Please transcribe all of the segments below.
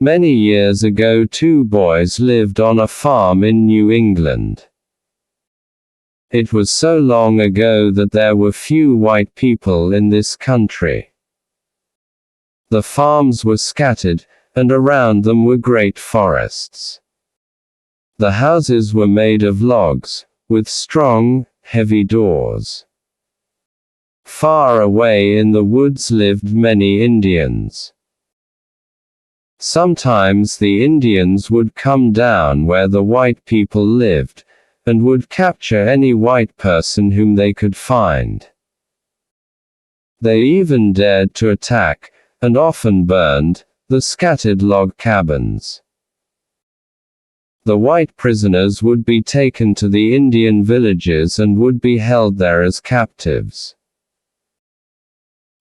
Many years ago, two boys lived on a farm in New England. It was so long ago that there were few white people in this country. The farms were scattered, and around them were great forests. The houses were made of logs, with strong, heavy doors. Far away in the woods lived many Indians. Sometimes the Indians would come down where the white people lived, and would capture any white person whom they could find. They even dared to attack, and often burned, the scattered log cabins. The white prisoners would be taken to the Indian villages and would be held there as captives.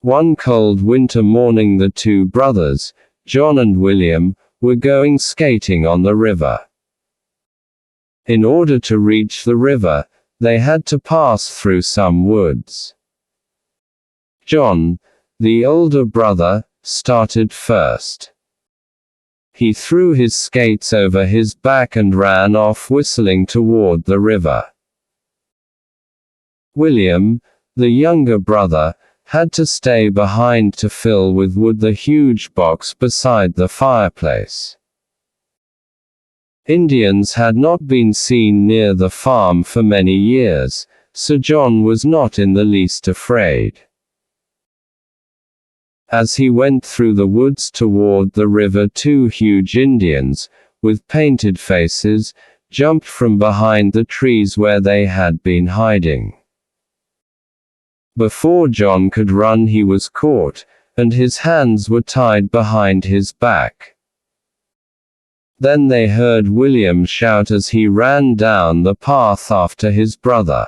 One cold winter morning, the two brothers, John and William, were going skating on the river. In order to reach the river, they had to pass through some woods. John, the older brother, started first. He threw his skates over his back and ran off whistling toward the river. William, the younger brother, had to stay behind to fill with wood the huge box beside the fireplace. Indians had not been seen near the farm for many years, so John was not in the least afraid. As he went through the woods toward the river, two huge Indians, with painted faces, jumped from behind the trees where they had been hiding. Before John could run, he was caught, and his hands were tied behind his back. Then they heard William shout as he ran down the path after his brother.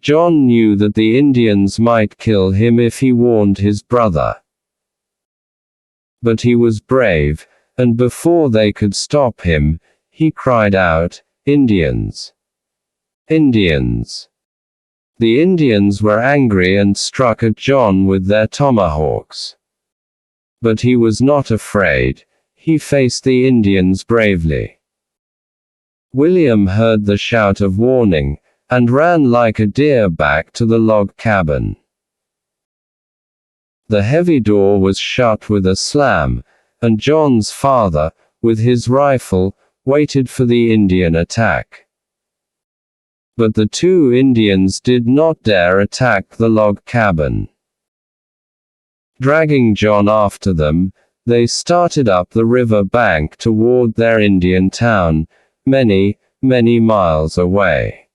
John knew that the Indians might kill him if he warned his brother. But he was brave, and before they could stop him, he cried out, "Indians! Indians!" The Indians were angry and struck at John with their tomahawks. But he was not afraid. He faced the Indians bravely. William heard the shout of warning, and ran like a deer back to the log cabin. The heavy door was shut with a slam, and John's father, with his rifle, waited for the Indian attack. But the two Indians did not dare attack the log cabin. Dragging John after them, they started up the river bank toward their Indian town, many, many miles away.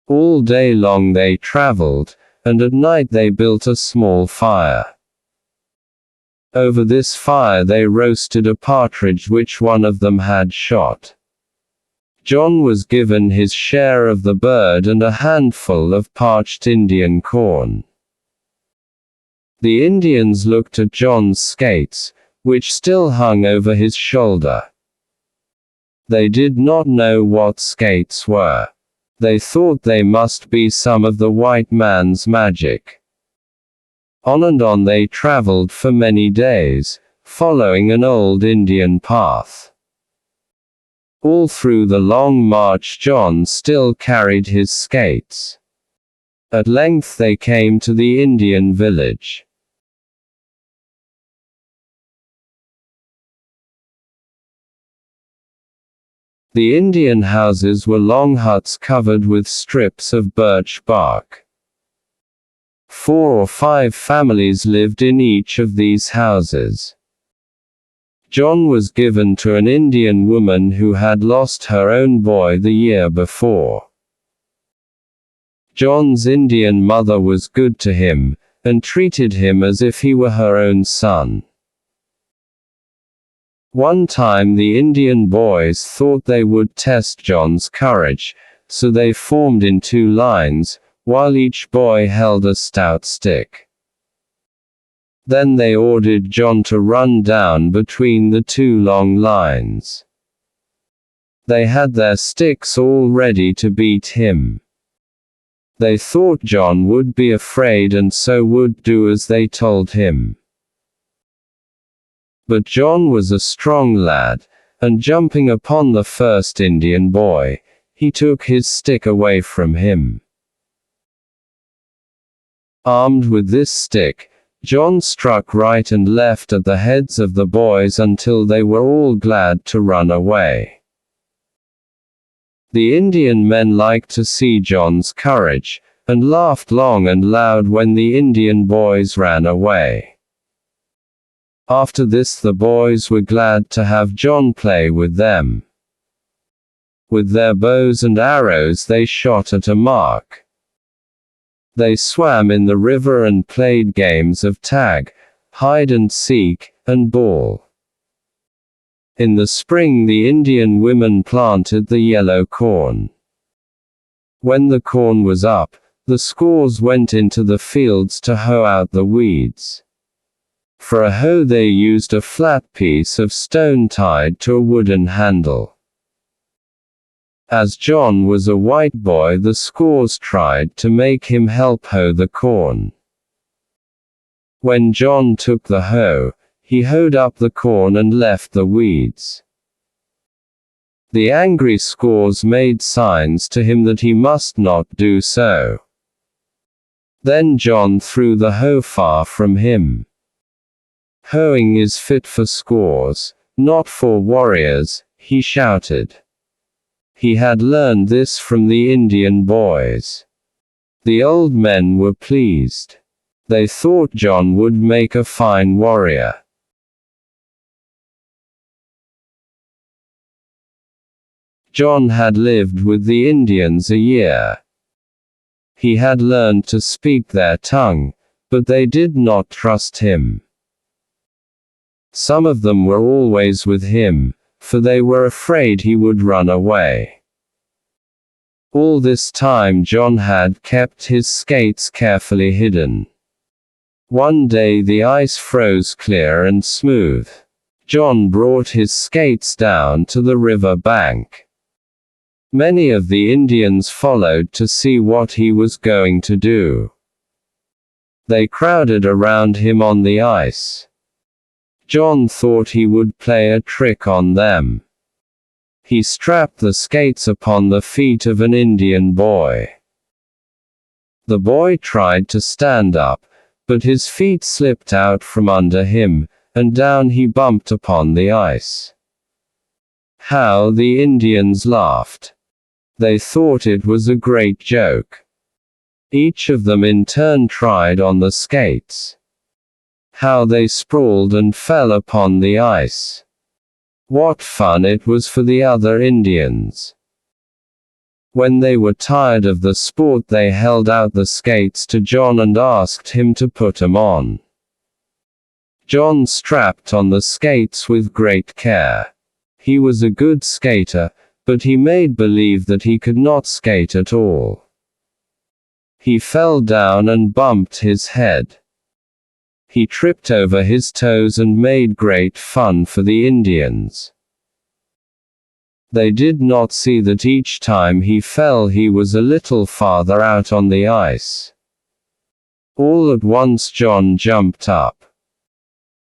All day long they traveled, and at night they built a small fire. Over this fire they roasted a partridge which one of them had shot. John was given his share of the bird and a handful of parched Indian corn. The Indians looked at John's skates, which still hung over his shoulder. They did not know what skates were. They thought they must be some of the white man's magic. On and on they traveled for many days, following an old Indian path. All through the long march John still carried his skates. At length they came to the Indian village. The Indian houses were long huts covered with strips of birch bark. 4 or 5 families lived in each of these houses. John was given to an Indian woman who had lost her own boy the year before. John's Indian mother was good to him, and treated him as if he were her own son. One time the Indian boys thought they would test John's courage, so they formed in 2 lines, while each boy held a stout stick. Then they ordered John to run down between the 2 long lines. They had their sticks all ready to beat him. They thought John would be afraid and so would do as they told him. But John was a strong lad, and jumping upon the first Indian boy, he took his stick away from him. Armed with this stick, John struck right and left at the heads of the boys until they were all glad to run away. The Indian men liked to see John's courage, and laughed long and loud when the Indian boys ran away. After this the boys were glad to have John play with them. With their bows and arrows they shot at a mark. They swam in the river and played games of tag, hide and seek, and ball. In the spring the Indian women planted the yellow corn. When the corn was up, the squaws went into the fields to hoe out the weeds. For a hoe they used a flat piece of stone tied to a wooden handle. As John was a white boy, the squaws tried to make him help hoe the corn. When John took the hoe, he hoed up the corn and left the weeds. The angry squaws made signs to him that he must not do so. Then John threw the hoe far from him. Hoeing is fit for squaws, not for warriors, he shouted. He had learned this from the Indian boys. The old men were pleased. They thought John would make a fine warrior. John had lived with the Indians a year. He had learned to speak their tongue, but they did not trust him. Some of them were always with him, for they were afraid he would run away. All this time John had kept his skates carefully hidden. One day the ice froze clear and smooth. John brought his skates down to the river bank. Many of the Indians followed to see what he was going to do. They crowded around him on the ice. John thought he would play a trick on them. He strapped the skates upon the feet of an Indian boy. The boy tried to stand up, but his feet slipped out from under him, and down he bumped upon the ice. How the Indians laughed! They thought it was a great joke. Each of them in turn tried on the skates. How they sprawled and fell upon the ice. What fun it was for the other Indians. When they were tired of the sport they held out the skates to John and asked him to put 'em on. John strapped on the skates with great care. He was a good skater, but he made believe that he could not skate at all. He fell down and bumped his head. He tripped over his toes and made great fun for the Indians. They did not see that each time he fell he was a little farther out on the ice. All at once John jumped up.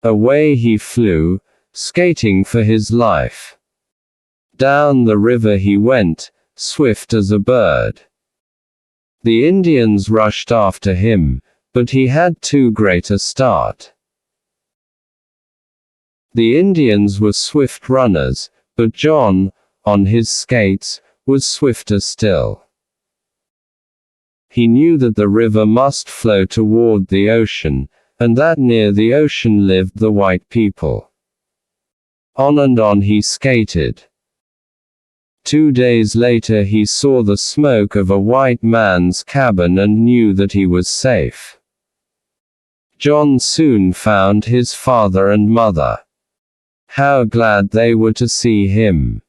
Away he flew, skating for his life. Down the river he went, swift as a bird. The Indians rushed after him, but he had too great a start. The Indians were swift runners, but John, on his skates, was swifter still. He knew that the river must flow toward the ocean, and that near the ocean lived the white people. On and on he skated. 2 days later he saw the smoke of a white man's cabin and knew that he was safe. John soon found his father and mother. How glad they were to see him.